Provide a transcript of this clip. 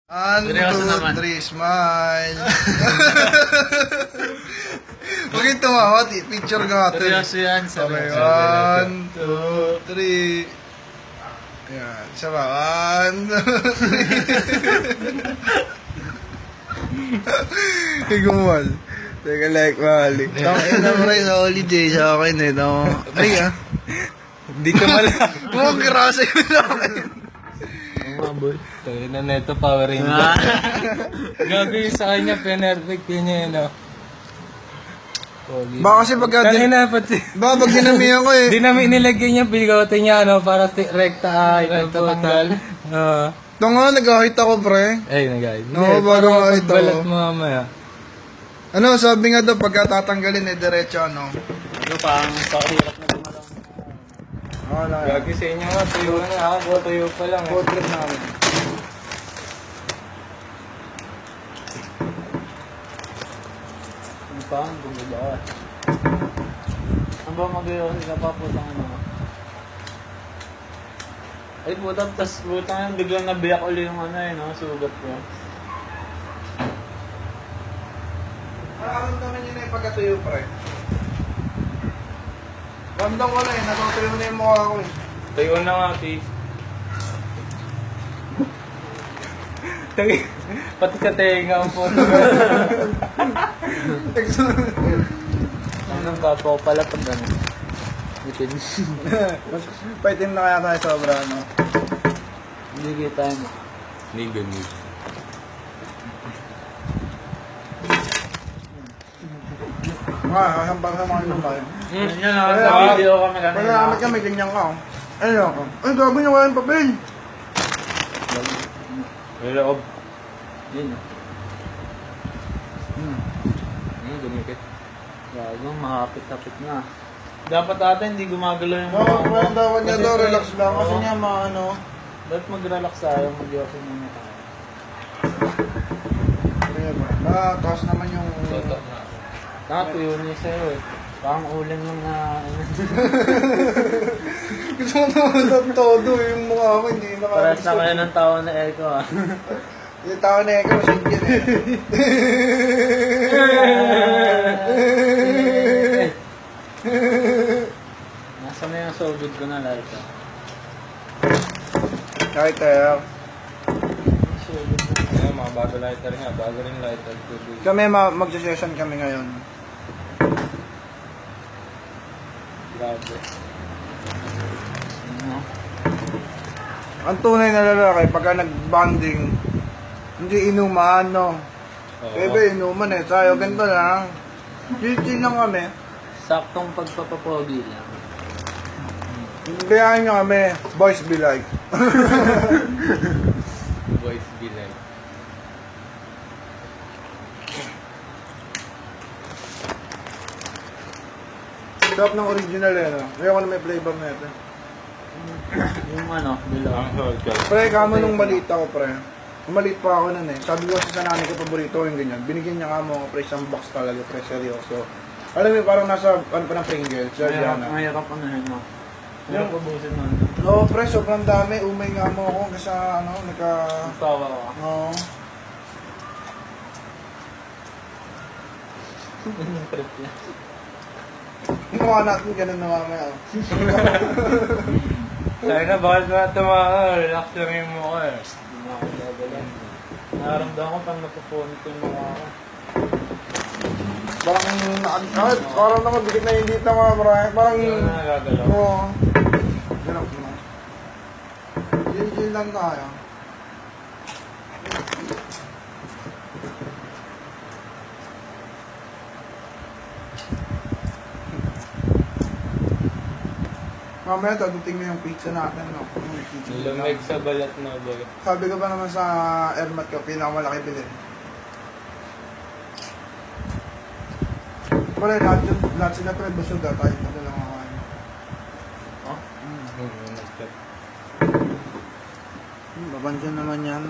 1, Seryoso 2, naman. 3, smile. Huwag kayong tumawa, picture ka nga. Seryoso yan. Okay, Seryoso. 1, 2, 3. Ayan, isa ba? 1, 2, 3. Igumal. Teka, like, malik. Tangin na mo rin sa holiday sa akin eh. Ay, Hindi ka malang. huwag grasa yun sa akin. Boy. Tayo na neto power ranger. Gabi sa kanya, perfect yun yun, no? Pogi. Baka kasi pagka... Tayo na, pati. Baka pag dinamihan ko eh. Di namin nilagay niya, bigote niya, no? Para rekta, rekta tanggal. Oo. Ito nga, nag-ahit ako, pre. Ay, nagay. Oo, bago nga ito. Balat mo mamaya. Ano, sabi nga daw, pagka tatanggalin eh, diretso, ano? Ito pang pakahirap na gumalong. Wala. Gagi sa inyo nga, tuyo na ako. Tuyo pa lang. Food trip namin. Ano pa? Ang gumawa. Ano ba magayon? Hindi ka pa putang ano. Ay putang, tas putang yung biglang nabiyak uli yung ano no? Sugat ko. Nakaramdaman yun na yung pagkatuyo, pre. Ramdam ko na eh, natutuyo na yung mukha ko eh. Tuyo na nga, Pi. Pati ka tenga ang po. Ano ba po pala pag ano? Bitin. Paitim na kaya tayo sobra, ano? Hindi kita mo. Niga. Hambang sa mga inom tayo. Yan na, video kami Pag kanina. nakamit kami, ganyan ka oh. Ano ako? Ay, gabi na walang papel. Loob. Yun. Dumikit. Gago, mahapit-hapit na. Dapat ata hindi gumagalaw yung Oo, kaya dapat niya daw, relax lang. Kasi niya, ano. Dapat mag-relax tayo, mag-yosin muna tayo. Taas naman yung... Toto na. Nakatuyo niya sa'yo eh. Parang ulam lang na... Gusto mo naman todo yung mukha ko, hindi na Paras na kayo ng tawa na echo ah. Yung tao na ikaw, masigyan eh. Nasa mo yung sobid ko na lahat ah. Kahit tayo. Sobid na. Ayan, mga bago lighter nga. Bago rin lighter. Kami, mag-session kami ngayon. Grabe. Ano? Ang tunay na lalaki, pagka nag-bonding, hindi inuman, no? Bebe, inuman eh. Tayo, ganito lang. Chill lang kami. Saktong pagpapapogi lang. Biyahin nyo kami. Boys be like. Boys be like. Sarap ng original eh, no? Ayoko na may flavor na ito. Yung ano, bilang. Pre, kamo nung maliit ako, pre. Maliit pa ako nun eh. Sabi ko sa nanay ko, paborito ko yung ganyan. Binigyan niya kamo ako, pre, isang box talaga, pre, seryoso. Alam mo, parang nasa, ano pa ng Pringles, Mahirap ano yun no? Mahirap ubusin mo. Oo, pre, sobrang dami. Umay nga mo ako kasi ano, Tawa ka. Oo. Yung trip niya. Mukha natin ganun na mamaya. Oh. Tayo na, bakit ba tumawa? Relax lang yung mukha eh. Hindi na ako gagalan. Nakaramdaman ko pang napupunit yung mukha ko. Parang nakabigit na yung dito mga marami. Parang, Hindi na nagagalaw. oo. Ganun mo. Chill lang tayo. Mamaya taduting mo yung pizza natin, no? Lumeg sa balat na, boy. Sabi ko pa naman sa Airmat ko, pinakamalaki bilhin. Pare, lahat sila pre, busog na tayo. Ito lang ako. Hmm, Babansan naman yan.